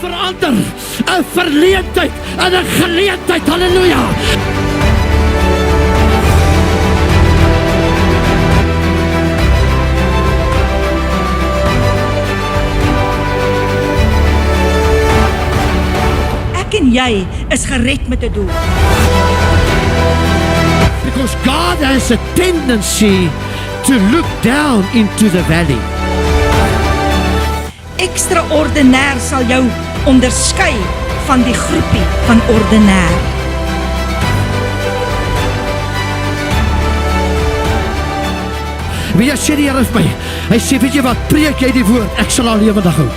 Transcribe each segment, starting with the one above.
verander, 'n verleentheid en 'n geleentheid. Halleluja. Ek en jy is gered met 'n doel. Because God has a tendency to look down into the valley. Extraordinair sal jou onderskei van die groepie van ordinair. Wie sê die Here vir my? Hy sê, weet jy wat, preek jy die woord, ek sal al lewendig hou.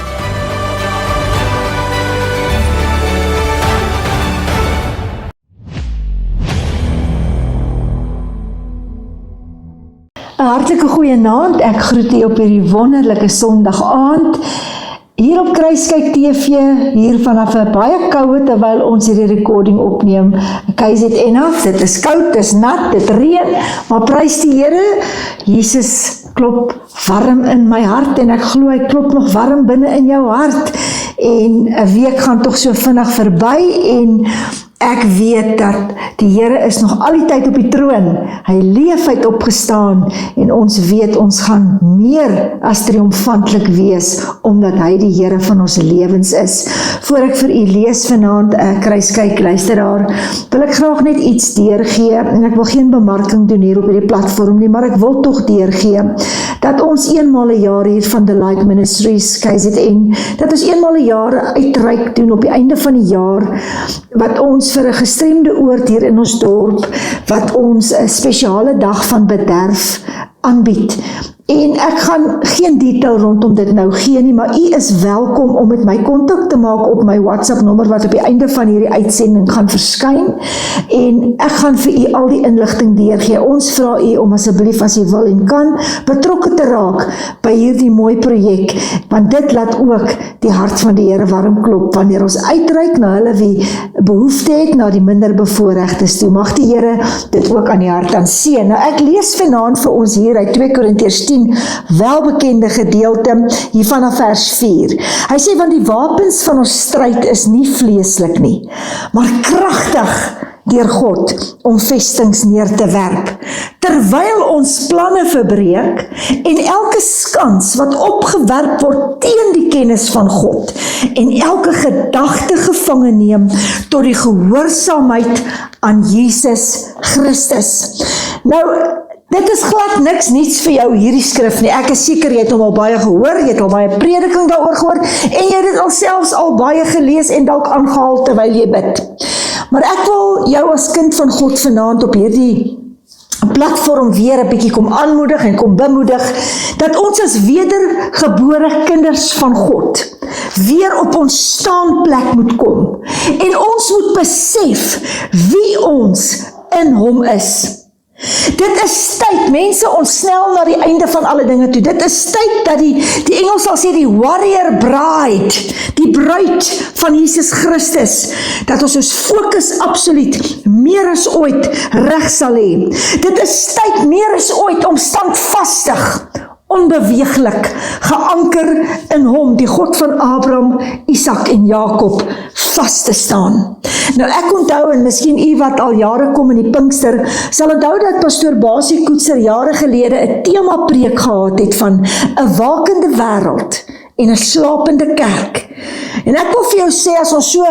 Hartlike goeienaand, ek groet u op hierdie wonderlike Sondag aand. Hier op Kruiskyk TV, hier vanaf 'n baie koue terwyl ons hierdie recording opneem. KZN af, dit is koud, dit is nat, dit reën, maar prys die Here, Jesus klop warm in my hart en ek glo hy klop nog warm binne in jou hart. En 'n week gaan tog so vinnig verby en ek weet dat die Here is nog al die tyd op die troon. Hy leef, hy het opgestaan en ons weet ons gaan meer as triomfantlik wees omdat hy die Here van ons lewens is. Voor ek vir u lees vanaand Kruiskyk luisteraar, wil ek graag net iets deurgee en ek wil geen bemarking doen hier op hierdie platform nie, maar ek wil tog deurgee dat ons eenmaal 'n jaar hier van The Light Ministries KZN, dat ons eenmaal 'n jaar uitreik doen op die einde van die jaar, wat ons vir 'n gestremde oord hier in ons dorp, wat ons 'n spesiale dag van bederf aanbied. En ek gaan geen detail rondom dit nou gee nie, maar u is welkom om met my kontak te maak op my WhatsApp nommer wat op die einde van hierdie uitsending gaan verskyn. En ek gaan vir u al die inligting deurgee. Ons vra u om asseblief as u wil en kan betrokke te raak by hierdie mooi projek, want dit laat ook die hart van die Here warm klop wanneer ons uitreik na hulle wie behoefte het, na die minder bevoorregtes toe. Mag die Here dit ook aan die hart aanseën. Nou ek lees vanaand vir ons hier uit 2 Korintiërs 10 welbekende gedeelte hier vanaf vers 4. Hy sê, want die wapens van ons stryd is nie vleeslik nie, maar kragtig deur God om vestings neer te werp, terwyl ons planne verbreek en elke skans wat opgewerp word teen die kennis van God en elke gedagte gevange neem tot die gehoorsaamheid aan Jesus Christus. Nou, dit is glad niks niets vir jou hierdie skrif nie. Ek is seker jy het hom al baie gehoor, jy het al baie prediking daaroor gehoor en jy het dit al selfs al baie gelees en dalk aangehaal terwyl jy bid. Maar ek wil jou as kind van God vanaand op hierdie platform weer 'n bietjie kom aanmoedig en kom bemoedig dat ons as wedergebore kinders van God weer op ons staanplek moet kom en ons moet besef wie ons in hom is. Dit is tyd, mense, ons snel na die einde van alle dinge toe. Dit is tyd dat die Engels sal sê die warrior bride, die bruid van Jesus Christus, dat ons fokus absoluut meer as ooit reg sal hê. Dit is tyd meer as ooit om standvastig, onbeweeglik, geanker in hom, die God van Abraham, Isak en Jakob, vas te staan. Nou ek onthou, en miskien u wat al jare kom in die Pinkster, sal onthou dat pastoor Basie Koetser jare gelede 'n tema preek gehad het van 'n wakende wêreld en 'n slapende kerk. En ek wil vir jou sê, as ons so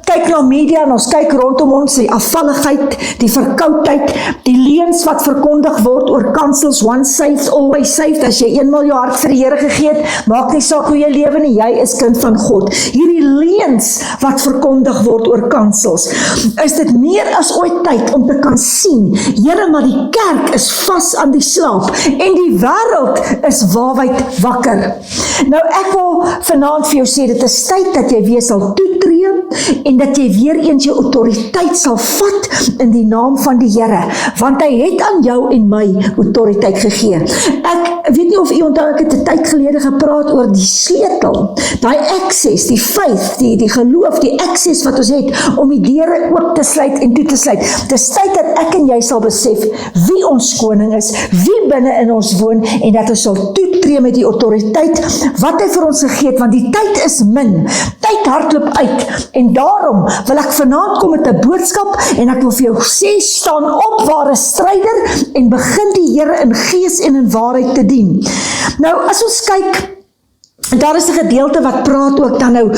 kyk na media en ons kyk rondom ons, die afvalligheid, die verkoudheid, die leuns wat verkondig word oor kansels, once saved, always saved, as jy eenmaal jou hart vir die Here gegee het, maak nie saak hoe jy lewe nie, jy is kind van God. Hierdie leuns wat verkondig word oor kansels, is dit meer as ooit tyd om te kan sien, Here, maar die kerk is vas aan die slaap, en die wêreld is waawyd wakker. Nou ek wil vanaand vir jou sê, dit is tyd dat jy weer sal toets toetree en dat jy weer eens jou autoriteit sal vat in die naam van die Here, want hy het aan jou en my autoriteit gegee. Ek weet nie of u onthou, ek het 'n tyd gelede gepraat oor die sleutel, daai access, die faith, die geloof, die access wat ons het om die deure oop te sluit en toe te sluit. Dis tyd dat ek en jy sal besef wie ons koning is, wie binne in ons woon en dat ons sal toetree met die autoriteit wat hy vir ons gegee het, want die tyd is min, tyd hardloop uit en daarom wil ek vanaand kom met 'n boodskap en ek wil vir jou sê, staan op, ware stryder en begin die Here in gees en in waarheid te dien. Nou as ons kyk, daar is 'n gedeelte wat praat ook dan nou,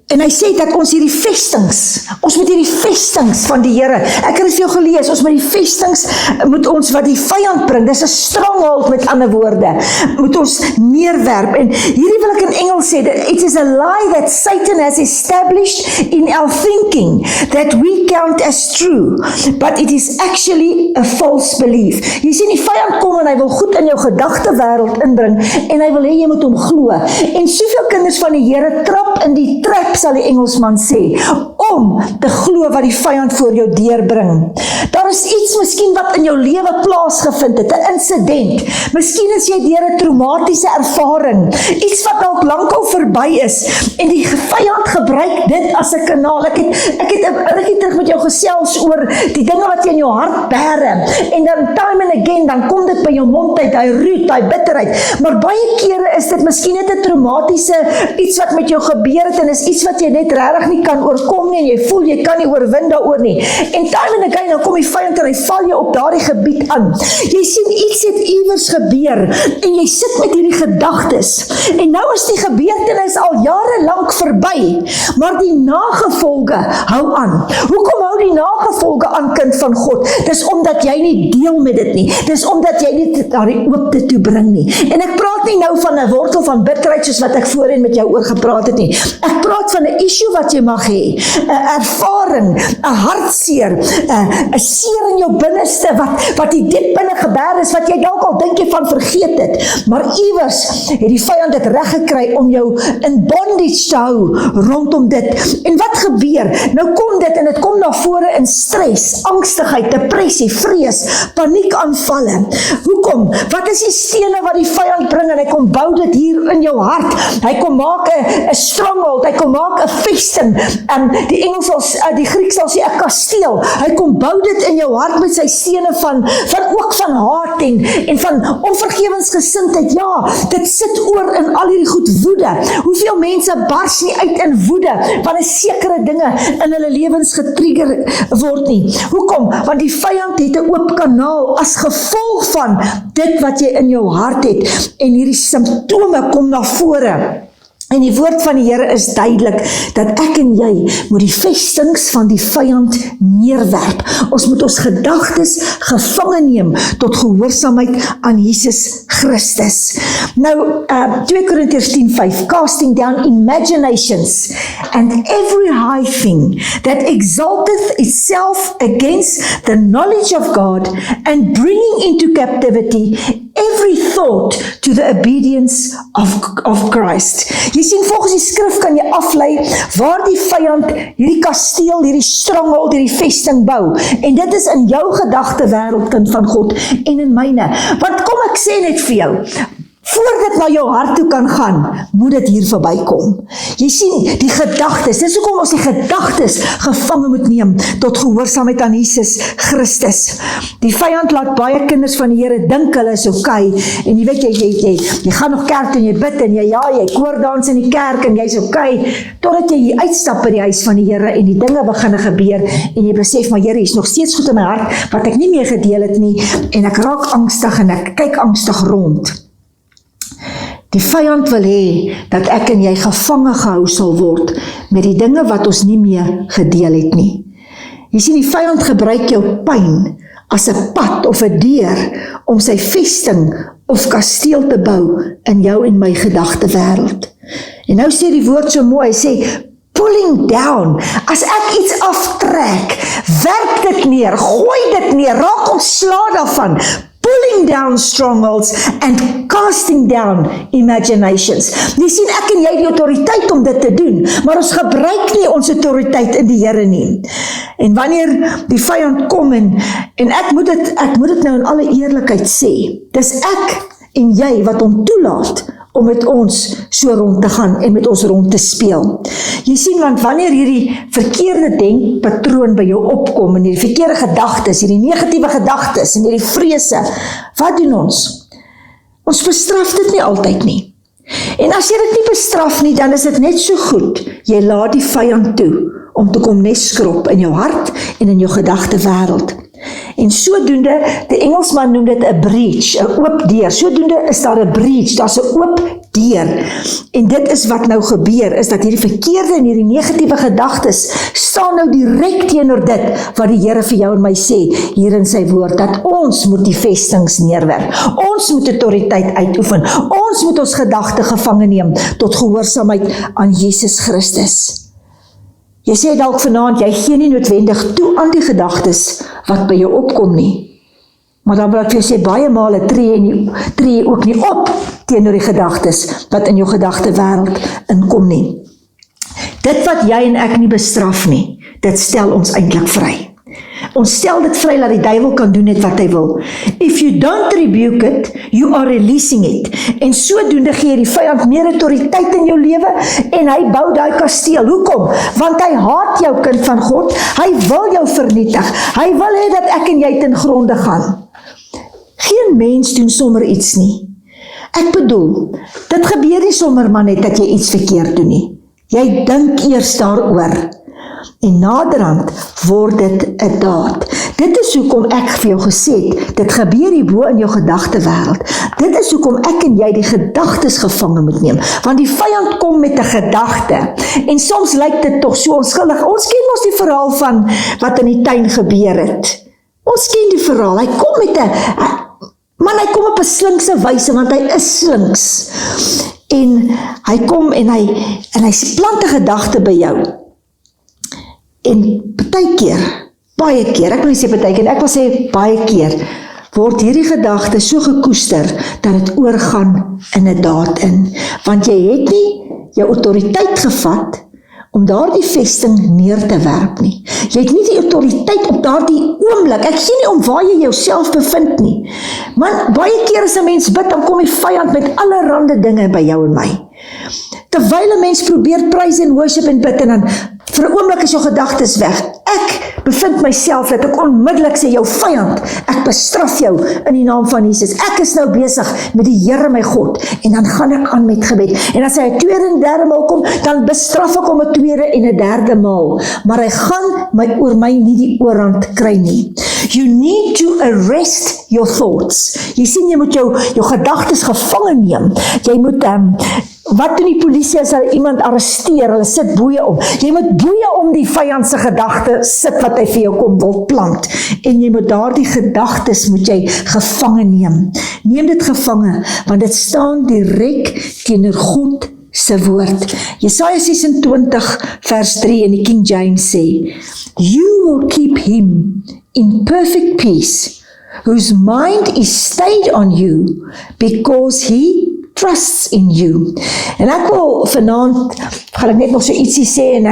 en hy sê dat ons hierdie vestings, ons moet hierdie vestings van die Here, ek het dit vir jou gelees, ons moet die vestings, moet ons wat die vyand bring, dis 'n stronghold met ander woorde, moet ons neerwerp, en hierdie wil ek in Engels sê, it is a lie that Satan has established in our thinking, that we count as true, but it is actually a false belief. Jy sien, die vyand kom en hy wil goed in jou gedagtewêreld inbring, en hy wil hê jy moet hom glo, en soveel kinders van die Here trap in die trap, sal die Engelsman sê, om te glo wat die vyand voor jou deurbring. Daar is iets miskien wat in jou lewe plaasgevind het, 'n incident. Miskien is jy deur 'n traumatiese ervaring, iets wat dalk lankal verby is, en die vyand gebruik dit as 'n kanaal. Ek het 'n rukkie terug met jou gesels oor die dinge wat jy in jou hart bære, en dan time and again, dan kom dit by jou mond uit, daai roet, daai bitterheid, maar baie kere is dit miskien net 'n traumatiese iets wat met jou gebeur het, en is iets wat jy net regtig nie kan oorkom nie, en jy voel jy kan nie oorwin daaroor nie, en time and again, dan kom die vyand en hy val jou op daardie gebied aan. Jy sien, iets het iewers gebeur, en jy sit met hierdie gedagtes, en nou is die gebeurtenis al jare lank verby, maar die nagevolge hou aan. Hoekom hou die nagevolge aan, kind van God? Dis omdat jy nie deel met dit nie, dis omdat jy nie daardie oopte toe bring nie, en ek praat nie nou van 'n wortel van bitterheid soos wat ek voorheen met jou oor gepraat het nie, ek praat van 'n issue wat jy mag hê, 'n ervaring, 'n hartseer, 'n seer in jou binneste, wat die diep binne gebeur is, wat jy dalk al dink jy van vergeet het, maar iewers het die vyand dit reg gekry om jou in bondage te hou rondom dit. En wat gebeur? Nou kom dit, en dit kom na vore in stres, angstigheid, depressie, vrees, paniekaanvalle. Hoekom? Wat is die stene wat die vyand bring, en hy kom bou dit hier in jou hart, hy kom maak 'n stronghold, hy kom maak 'n vesting, die Engels sal, die Grieks sal sê 'n kasteel, hy kom bou dit in jou hart met sy stene van ook van haat en van onvergewensgesindheid. Ja, dit sit oor in al hierdie goed, woede. Hoeveel mense bars nie uit in woede, wanneer sekere dinge in hulle lewens getrigger word nie. Hoekom? Want die vyand het 'n oop kanaal as gevolg van dit wat jy in jou hart het, en hierdie simptome kom na vore. En die woord van die Here is duidelik, dat ek en jy moet die vestings van die vyand neerwerp. Ons moet ons gedagtes gevange neem tot gehoorsaamheid aan Jesus Christus. Nou, 2 Korintiërs 10:5, casting down imaginations and every high thing that exalteth itself against the knowledge of God, and bringing into captivity every thought to the obedience of Christ. Jy sien, volgens die skrif kan jy aflei waar die vyand hierdie kasteel, hierdie stronghold, hierdie vesting bou. En dit is in jou gedagtewêreld, kind van God, en in myne. Want kom ek sê net vir jou, voor dit na jou hart toe kan gaan, moet dit hier verbykom. Jy sien, die gedagtes, dis hoekom ons die gedagtes gevange moet neem tot gehoorsaamheid aan Jesus Christus. Die vyand laat baie kinders van die Here dink hulle is okay, en jy weet, jy gaan nog kerk en jy bid, en jy koordans in die kerk, en jy's okay, totdat jy hier uitstap by die huis van die Here, en die dinge begin gebeur, en jy besef, maar Here, is nog steeds goed in my hart, wat ek nie meer gedeel het nie, en ek raak angstig, en ek kyk angstig rond. Die vyand wil hê dat ek en jy gevange gehou sal word met die dinge wat ons nie meer gedeel het nie. Jy sien, die vyand gebruik jou pyn as 'n pad of 'n deur om sy vesting of kasteel te bou in jou en my gedagtewêreld. En nou sê die woord so mooi, hy sê, pulling down, as ek iets aftrek, werk dit neer, gooi dit neer, raak ontslae daarvan, pulling down strongholds and casting down imaginations. Jy sien, ek en jy die autoriteit om dit te doen, maar ons gebruik nie ons autoriteit in die Here nie. En wanneer die vyand kom en ek moet dit nou in alle eerlikheid sê, dis ek en jy wat hom toelaat om met ons so rond te gaan en met ons rond te speel. Jy sien, want wanneer hierdie verkeerde denkpatroon by jou opkom en hierdie verkeerde gedagtes, hierdie negatiewe gedagtes en hierdie vrese, wat doen ons? Ons bestraf dit nie altyd nie. En as jy dit nie bestraf nie, dan is dit net so goed, jy laat die vyand toe om te kom neskrop in jou hart en in jou gedagte wêreld. En sodoende, die Engelsman noem dit 'n breach, 'n oop deur. Sodoende is daar 'n breach, daar's 'n oop deur. En dit is wat nou gebeur, is dat hierdie verkeerde en hierdie negatiewe gedagtes staan nou direk teenoor dit wat die Here vir jou en my sê hier in sy woord, dat ons moet die vestings neerwerp. Ons moet autoriteit uitoefen. Ons moet ons gedagte gevange neem tot gehoorsaamheid aan Jesus Christus. Jy sê dalk vanaand, jy gee nie noodwendig toe aan die gedagtes wat by jou opkom nie. Maar dan wil ek vir jou sê, baie male tree jy ook nie op teenoor die gedagtes wat in jou gedagte wêreld inkom nie. Dit wat jy en ek nie bestraf nie, dit stel ons eintlik vry. Ons stel dit vry dat die duiwel kan doen net wat hy wil. If you don't rebuke it, you are releasing it. En sodoende gee die vyand meer autoriteit in jou lewe en hy bou daai kasteel. Hoekom? Want hy haat jou, kind van God. Hy wil jou vernietig. Hy wil hê dat ek en jy ten gronde gaan. Geen mens doen sommer iets nie. Ek bedoel, dit gebeur nie sommer maar net dat jy iets verkeerd doen nie. Jy dink eers daaroor. En naderhand word dit 'n daad. Dit is hoekom ek vir jou gesê het, dit gebeur hierbo in jou gedagte wêreld. Dit is hoekom ek en jy die gedagtes gevange moet neem. Want die vyand kom met 'n gedagte. En soms lyk dit tog so onskuldig. Ons ken mos die verhaal van wat in die tuin gebeur het. Ons ken die verhaal. Hy kom met 'n man, hy kom op 'n slinkse wyse, want hy is slinks. En hy kom en hy plant 'n gedagte by jou. En baie keer, ek wil nie sê partykeer, ek wil sê baie keer, word hierdie gedagte so gekoester, dat het oorgaan in 'n daad in. Want jy het nie jou autoriteit gevat, om daardie vesting neer te werp nie. Jy het nie die autoriteit op daardie oomblik, ek gee nie om waar jy jouself bevind nie. Man, baie keer as 'n mens bid, dan kom die vyand met allerhande dinge by jou en my. Terwyl 'n mens probeer praise en worship en bid, en dan vir 'n oomblik is jou gedagtes weg. Ek bevind myself dat ek onmiddellik sê, jou vyand, ek bestraf jou in die naam van Jesus. Ek is nou besig met die Here my God, en dan gaan ek aan met gebed. En as hy 'n tweede en derde maal kom, dan bestraf ek hom 'n tweede en 'n derde maal. Maar hy gaan oor my nie die oorhand kry nie. You need to arrest your thoughts. Jy sien, jy moet jou gedagtes gevange neem. Jy moet wat doen die polisie as hulle iemand arresteer? Hulle sit boeie om. Jy moet boeie om die vyand se gedagte sit wat hy vir jou kom wil plant. En jy moet daardie gedagtes moet jy gevange neem. Neem dit gevange, want dit staan direk teenoor God se woord. Jesaja 26 vers 3 in die King James sê, You will keep him in perfect peace, whose mind is stayed on you, because he trusts in you. En ek wil vanaand, gaan ek net nog so ietsie sê, en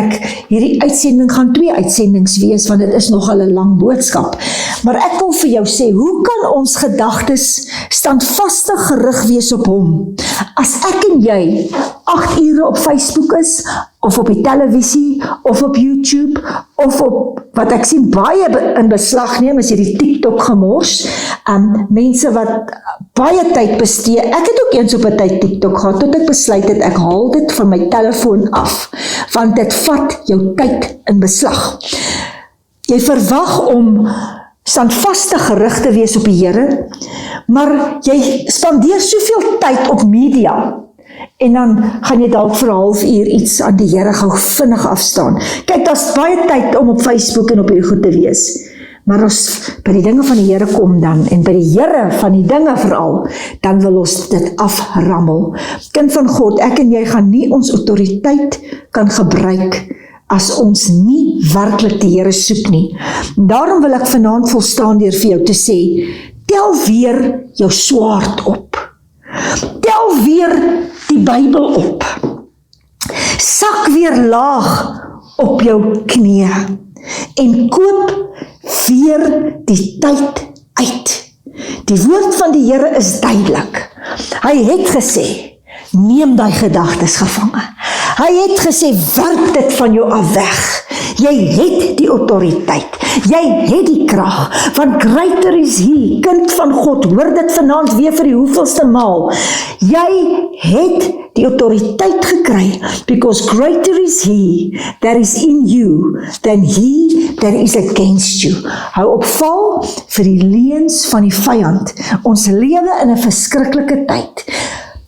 hierdie uitsending gaan 2 uitsendings wees, want dit is nogal 'n lang boodskap. Maar ek wil vir jou sê, hoe kan ons gedagtes standvastig gerig wees op hom? As ek en jy 8 ure op Facebook is, of op die televisie, of op YouTube, of op, wat ek sien baie in beslag neem, is hierdie TikTok gemors, mense wat baie tyd bestee. Ek het ook eens op 'n tyd TikTok gehad, tot ek besluit het, ek haal dit van my telefoon af, want dit vat jou tyd in beslag. Jy verwag om standvastig gerig te wees op die Here, maar jy spandeer soveel tyd op media, en dan gaan jy dalk vir 'n halfuur iets aan die Here gou vinnig afstaan. Kyk, daar's baie tyd om op Facebook en op hierdie goed te wees. Maar as by die dinge van die Here kom dan, en by die Here van die dinge veral, dan wil ons dit aframmel. Kind van God, ek en jy gaan nie ons autoriteit kan gebruik as ons nie werklik die Here soek nie. Daarom wil ek vanaand volstaan deur vir jou te sê, tel weer jou swaard op. Tel weer die Bybel op. Sak weer laag op jou knie en koop weer die tyd uit. Die woord van die Here is duidelik. Hy het gesê, neem daai gedagtes gevange. Hy het gesê, werp dit van jou af weg. Jy het die autoriteit. Jy het die krag. Want greater is He, kind van God. Hoor dit vanaand weer vir die hoeveelste maal. Jy het die autoriteit gekry. Because greater is He that is in you than he that is against you. Hou op val vir die leuns van die vyand. Ons lewe in 'n verskriklike tyd.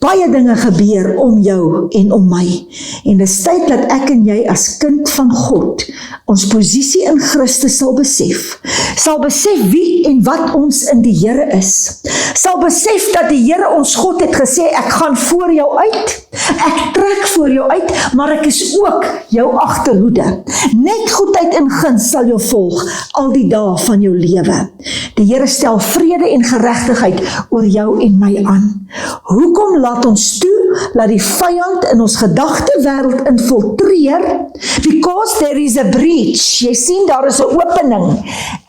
Baie dinge gebeur om jou en om my. En dis tyd dat ek en jy as kind van God ons posisie in Christus sal besef wie en wat ons in die Here is. Sal besef dat die Here ons God het gesê, ek gaan voor jou uit, ek trek voor jou uit, maar ek is ook jou agterhoede. Net goedheid en guns sal jou volg al die dae van jou lewe. Die Here stel vrede en geregtigheid oor jou en my aan. Hoekom laat ons toe, laat die vyand in ons gedagtewêreld infiltreer? Because there is a breach. Jy sien, daar is 'n opening.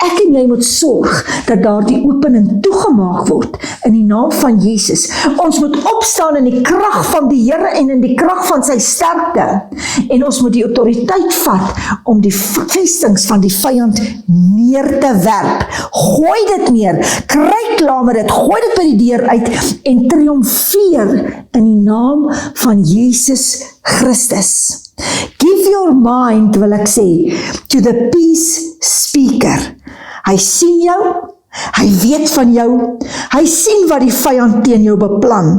Ek en jy moet sorg dat daar die opening toegemaak word in die naam van Jesus. Ons moet opstaan in die krag van die Here en in die krag van sy sterkte. En ons moet die autoriteit vat om die vestings van die vyand neer te werp. Gooi dit neer, kry klaar met dit, gooi dit by die deur uit en triomfeer in die naam van Jesus Christus. Give your mind, wil ek sê, to the peace speaker. Hy sien jou, hy weet van jou, hy sien wat die vyand teen jou beplan,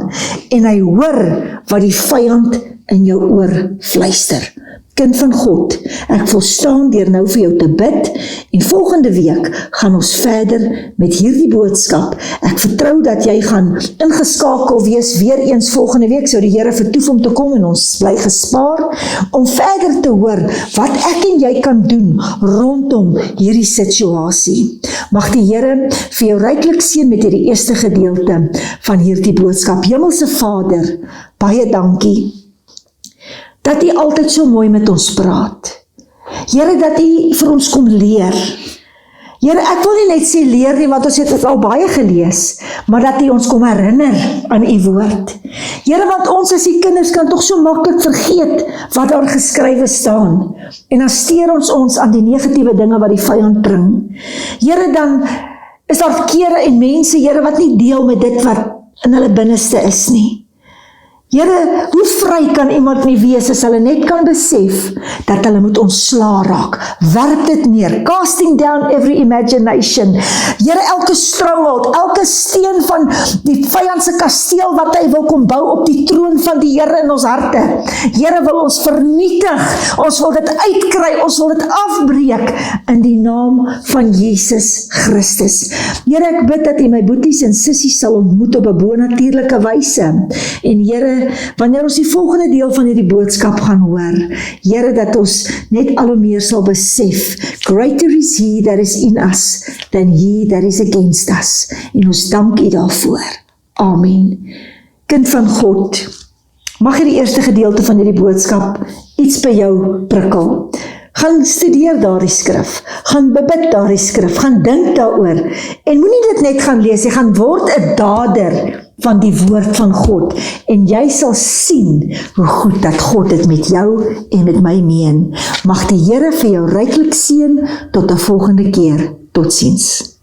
en hy hoor wat die vyand in jou oor fluister. Kind van God, ek volstaan deur nou vir jou te bid, en volgende week gaan ons verder met hierdie boodskap. Ek vertrou dat jy gaan ingeskakel wees weer eens volgende week, sou die Here vertoef om te kom en ons bly gespaar, om verder te hoor wat ek en jy kan doen rondom hierdie situasie. Mag die Here vir jou ryklik seën met hierdie eerste gedeelte van hierdie boodskap. Hemelse Vader, baie dankie dat U altyd so mooi met ons praat. Here, dat U vir ons kom leer. Here, ek wil nie net sê leer nie, want ons het dit al baie gelees, maar dat U ons kom herinner aan U woord. Here, want ons as die kinders kan tog so maklik vergeet wat daar geskrywe staan. En dan steur ons aan die negatiewe dinge wat die vyand bring. Here, dan is daar kere en mense, Here, wat nie deel met dit wat in hulle binneste is nie. Here, hoe vry kan iemand nie wees as hulle net kan besef dat hulle moet ontslaa raak? Werp dit neer, casting down every imagination. Here, elke stronghold, elke steen van die vyand se kasteel wat hy wil kom bou op die troon van die Here in ons harte. Here, wil ons vernietig, ons wil dit uitkry, ons wil dit afbreek in die naam van Jesus Christus. Here, ek bid dat U my boeties en sissies sal ontmoet op 'n bonatuurlike wyse. En Here, wanneer ons die volgende deel van hierdie boodskap gaan hoor, Here, dat ons net al hoe meer sal besef, greater is He that is in us than he that is against us. En ons dank U daarvoor. Amen. Kind van God, mag hierdie eerste gedeelte van hierdie boodskap iets by jou prikkel. Gaan studeer daardie skrif, gaan bebid daardie skrif, gaan dink daaroor, en moenie dit net gaan lees, jy gaan word 'n dader van die woord van God, en jy sal sien hoe goed dat God dit met jou en met my meen. Mag die Here vir jou ryklik seën tot 'n volgende keer. Totsiens.